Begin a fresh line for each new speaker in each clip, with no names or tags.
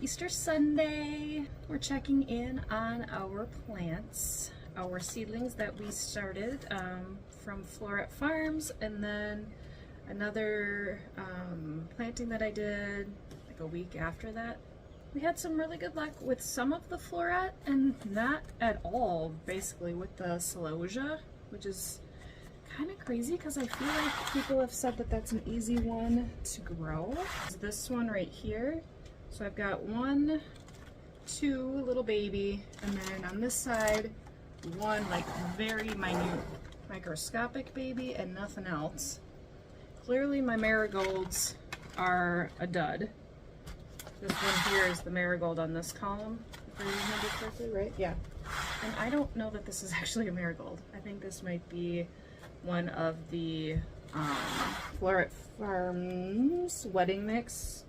Easter Sunday. We're checking in on our plants, our seedlings that we started from Floret Farms, and then another planting that I did like a week after that. We had some really good luck with some of the Floret and not at all basically with the Celosia, which is kind of crazy because I feel like people have said that that's an easy one to grow. This one right here. So I've got 1, 2 little baby, and then on this side, one like very minute microscopic baby and nothing else. Clearly my marigolds are a dud. This one here is the marigold on this column, if I remember correctly, right? Yeah. And I don't know that this is actually a marigold. I think this might be one of the Floret Farms wedding mix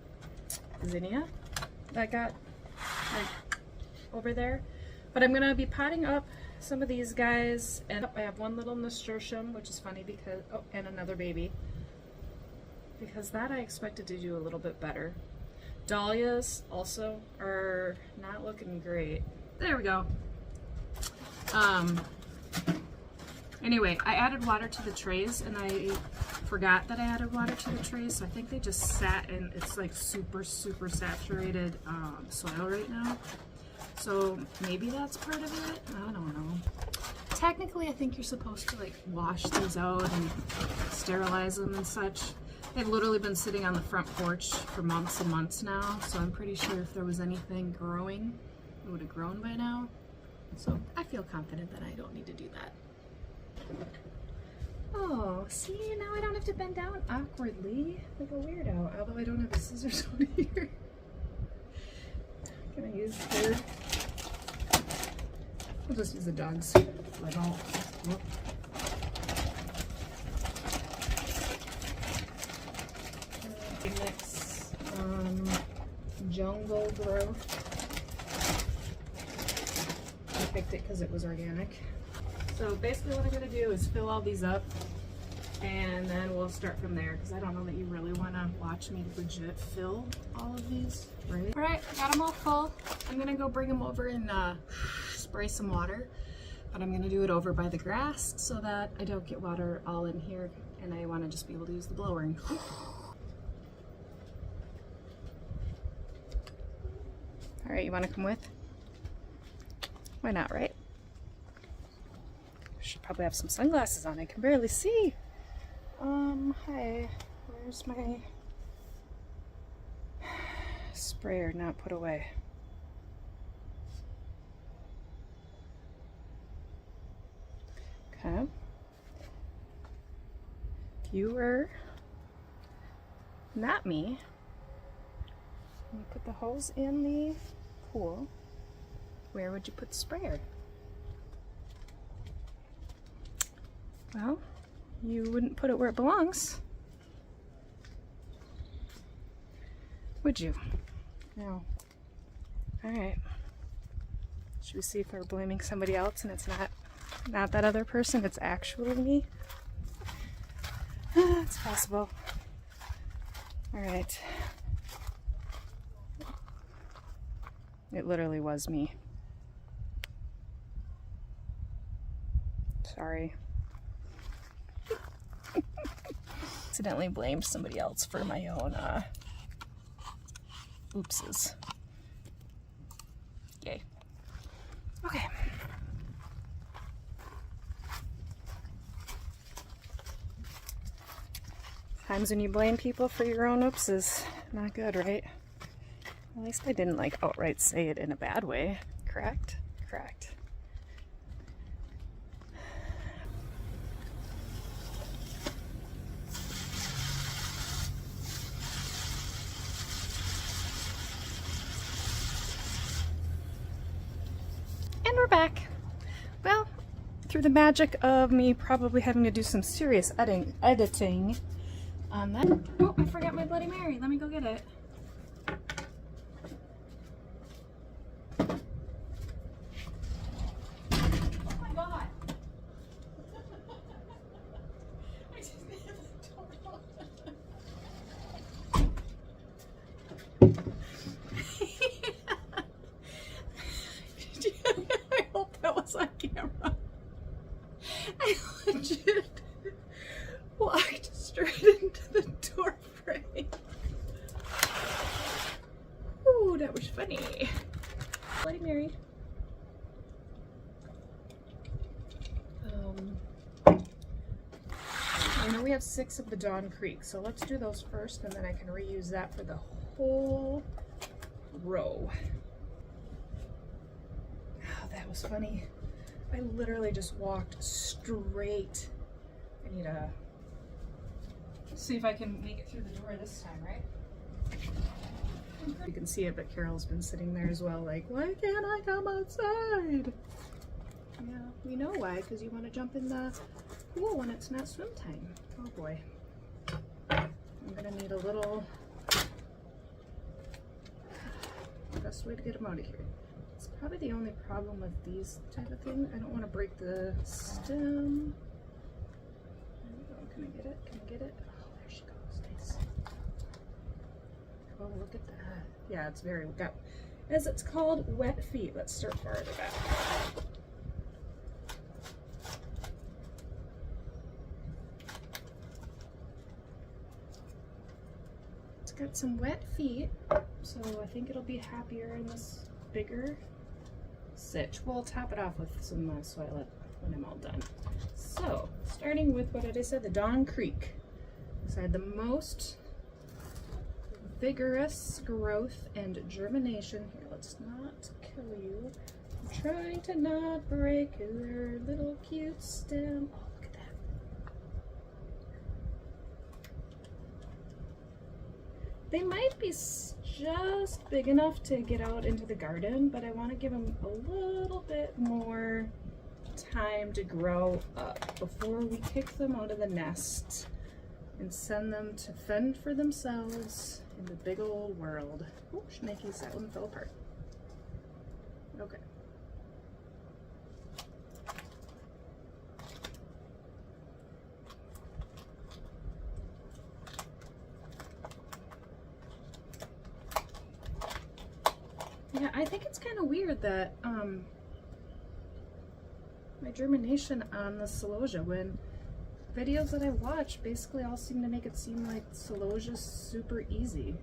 zinnia that got like over there. But I'm gonna be potting up some of these guys, and I have one little nasturtium, which is funny because, oh, and another baby, because that I expected to do a little bit better. Dahlias also are not looking great. There we go. Anyway, I added water to the trays and I forgot that I added water to the trays, so I think they just sat in, it's like super saturated soil right now. So maybe that's part of it, I don't know. Technically I think you're supposed to like wash these out and sterilize them and such. They've literally been sitting on the front porch for months and months now, so I'm pretty sure if there was anything growing, it would have grown by now. So I feel confident that I don't need to do that. Oh, see, now I don't have to bend down awkwardly like a weirdo, although I don't have the scissors on here. Can I use here? I'll just use the dog's leg all. Whoop. Mix jungle growth. I picked it because it was organic. So basically what I'm going to do is fill all these up, and then we'll start from there, because I don't know that you really want to watch me legit fill all of these, right? Alright, I got them all full. I'm going to go bring them over and spray some water, but I'm going to do it over by the grass so that I don't get water all in here, and I want to just be able to use the blower. And alright, you want to come with? Why not, right? Should probably have some sunglasses on. I can barely see. Hi. Where's my sprayer not put away? Okay. If you were not me, you put the hose in the pool, where would you put the sprayer? Well, you wouldn't put it where it belongs, would you? No. Alright. Should we see if we're blaming somebody else and it's not that other person, it's actually me? It's possible. Alright. It literally was me. Sorry. Accidentally blamed somebody else for my own oopses. Yay. Okay. Times when you blame people for your own oopses. Not good, right? At least I didn't like outright say it in a bad way. Correct? Correct. And we're back. Well, through the magic of me probably having to do some serious editing on that. Oh, I forgot my Bloody Mary. Let me go get it. Oh my god. I just I know we have 6 of the Dawn Creek, so let's do those first, and then I can reuse that for the whole row. Oh, that was funny. I literally just walked straight. I need to see if I can make it through the door this time, right? You can see it, but Carol's been sitting there as well, like, why can't I come outside? Yeah, we know why, because you want to jump in the pool when it's not swim time. Oh boy. I'm gonna need a little, best way to get them out of here. It's probably the only problem with these type of things. I don't want to break the stem. There we go. Can I get it? Can I get it? Oh, there she goes. Nice. Oh, look at that. Yeah, it's very, got, as it's called, wet feet. Let's start farther back. It's got some wet feet, so I think it'll be happier in this bigger sitch. We'll top it off with some soilet when I'm all done. So, starting with what did I say? The Dawn Creek. So I had the most vigorous growth and germination. Here, let's not kill you. I'm trying to not break your little cute stem. Oh, look at that. They might be just big enough to get out into the garden, but I want to give them a little bit more time to grow up before we kick them out of the nest and send them to fend for themselves in the big old world. Oh, Schnikes, that one fell apart. Okay. Yeah, I think it's kind of weird that my germination on the celosia, when videos that I watch basically all seem to make it seem like celosia's super easy.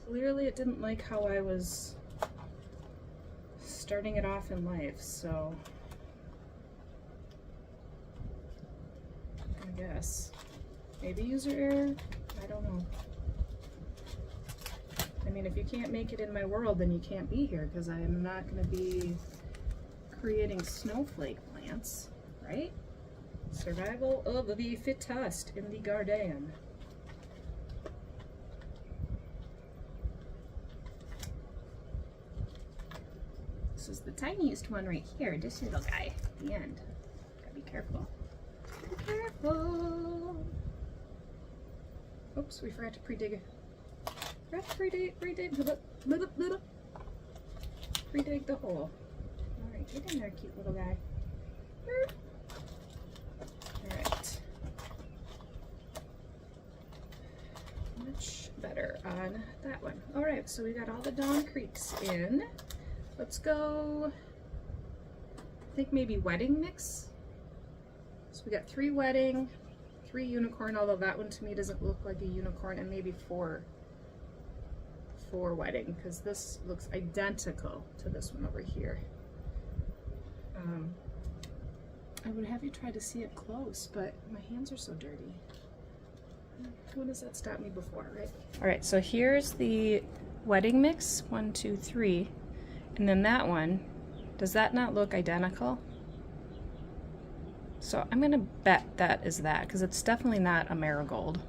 Clearly it didn't like how I was starting it off in life, so I guess. Maybe user error? I don't know. I mean, if you can't make it in my world, then you can't be here, because I am not going to be creating snowflake plants, right? Survival of the fittest in the garden. This is the tiniest one right here, this little guy at the end. Gotta be careful. Be careful! Oops, we forgot to pre-dig. Pre-dig the hole. Alright, get in there, cute little guy. Alright. Much better on that one. Alright, so we got all the Dawn Creeks in. Let's go, I think maybe wedding mix. So we got 3 wedding, 3 unicorn, although that one to me doesn't look like a unicorn, and maybe 4 wedding, because this looks identical to this one over here. I would have you try to see it close, but my hands are so dirty. When does that stop me before, right? All right, so here's the wedding mix, 1, 2, 3, and then that one. Does that not look identical? So I'm gonna bet that is that, because it's definitely not a marigold.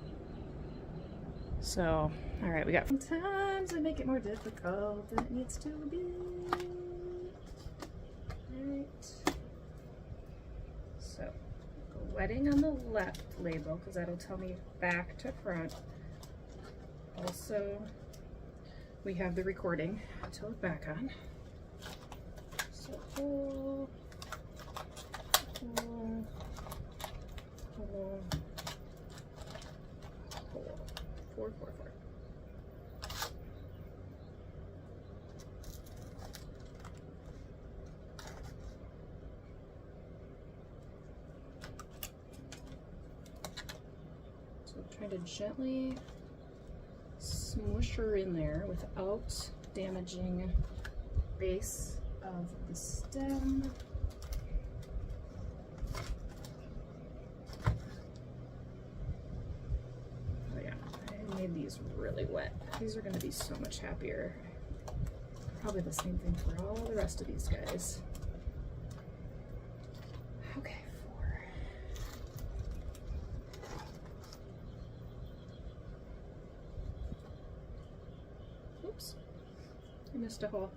So, all right, we got. Sometimes I make it more difficult than it needs to be. All right. So, go wedding on the left label, because that'll tell me back to front. Also, we have the recording to look back on. So, whole, 4, 4, 4. So try to gently smush her in there without damaging the base of the stem. made these really wet. These are gonna be so much happier. Probably the same thing for all the rest of these guys. Okay, 4. Oops, I missed a hole.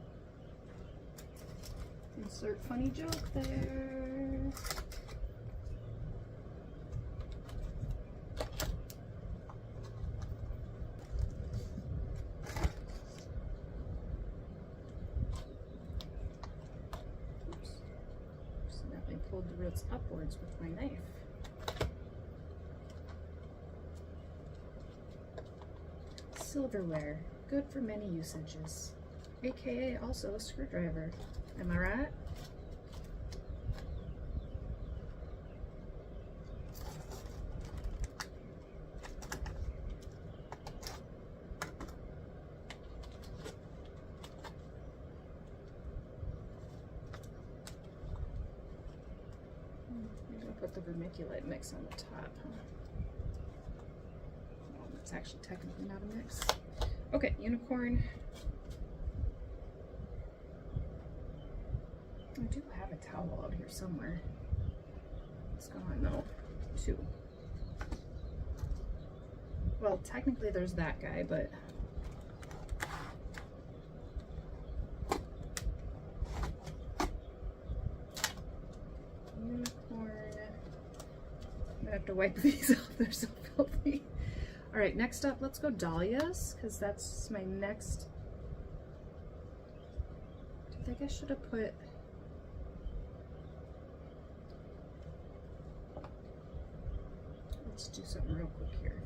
Insert funny joke there. Pulled the roots upwards with my knife. Silverware, good for many usages, aka also a screwdriver. Am I right? Put the vermiculite mix on the top, huh? Oh, that's actually technically not a mix. Okay, unicorn. I do have a towel out here somewhere. It's gone though. 2. Well, technically there's that guy, but I have to wipe these off, they're so filthy. All right, next up, let's go dahlias, because that's my next. I think I should have put, let's do something real quick here.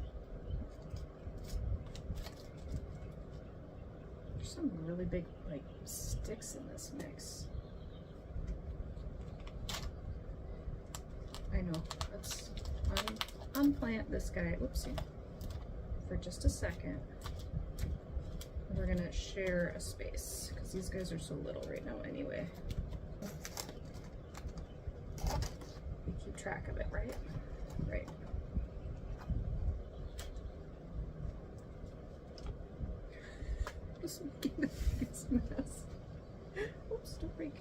There's some really big, like, sticks in this mix. I know, let's unplant this guy, oopsie, for just a second. And we're gonna share a space, because these guys are so little right now anyway. We keep track of it, right? Right. Just making the biggest mess. Oops, don't break.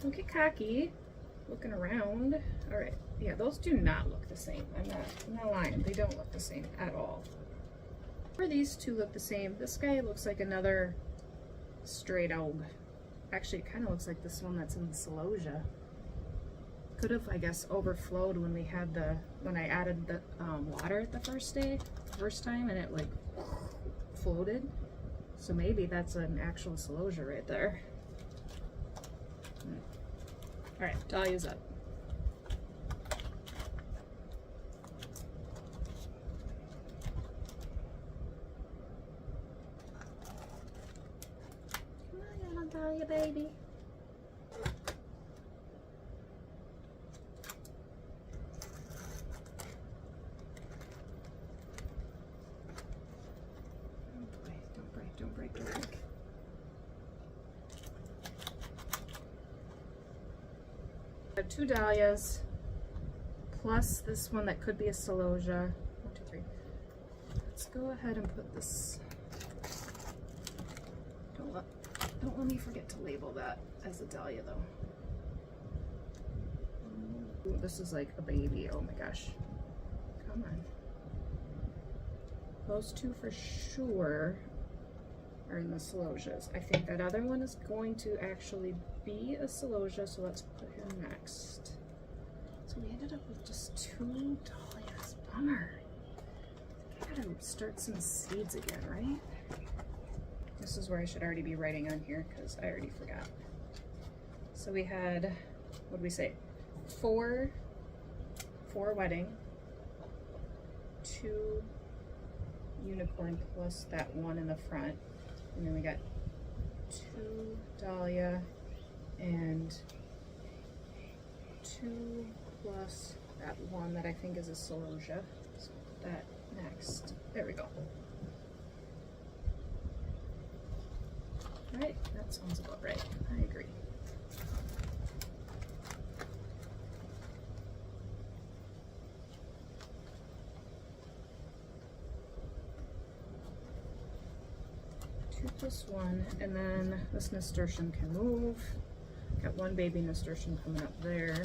Don't get cocky. Looking around. All right, yeah, those do not look the same. I'm not lying. They don't look the same at all. Or these two look the same. This guy looks like another straight oak. Actually, it kind of looks like this one that's in the celosia. Could have, I guess, overflowed when we had when I added the water at the first time, and it like floated. So maybe that's an actual celosia right there. All right, dahlia's up. Come on, little dahlia baby. Don't break, don't break, don't break. I have 2 dahlias, plus this one that could be a celosia. 1, 2, 3. Let's go ahead and put this. Don't let me forget to label that as a dahlia though. Ooh, this is like a baby. Oh my gosh. Come on. Those 2 for sure are in the celosias. I think that other one is going to actually be a celosia, so let's put him next. So we ended up with just 2 dahlias. Bummer. I think I gotta start some seeds again, right? This is where I should already be writing on here because I already forgot. So we had, what did we say? 4 wedding, 2 unicorn plus that one in the front. And then we got 2 dahlia and 2 plus that one that I think is a celosia. So put that next. There we go. All right, that sounds about right. I agree. Just one. And then this nasturtium can move. Got one baby nasturtium coming up there.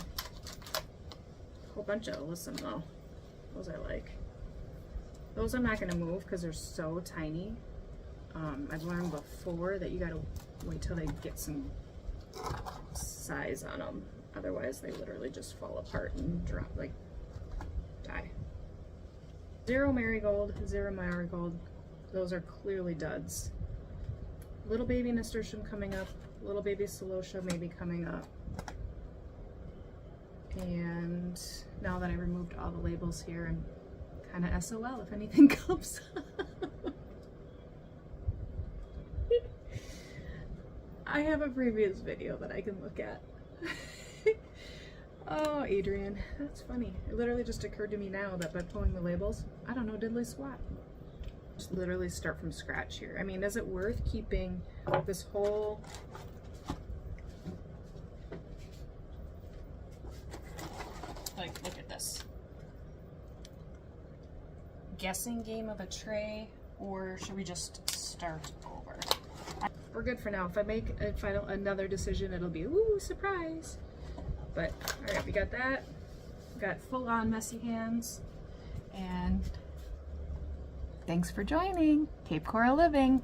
A whole bunch of alyssum though. Those I like. Those I'm not going to move because they're so tiny. I've learned before that you got to wait till they get some size on them. Otherwise they literally just fall apart and drop, like, die. Zero marigold, zero marigold. Those are clearly duds. Little baby nasturtium coming up. Little baby celosia maybe coming up. And now that I removed all the labels here, I'm kind of SOL if anything comes up. I have a previous video that I can look at. Oh, Adrian, that's funny. It literally just occurred to me now that by pulling the labels, I don't know diddly squat. Just literally start from scratch here. I mean, is it worth keeping this whole look at this guessing game of a tray, or should we just start over? We're good for now. If I don't another decision, it'll be ooh, surprise. But all right, we got that. Got full-on messy hands, and thanks for joining Cape Coral Living.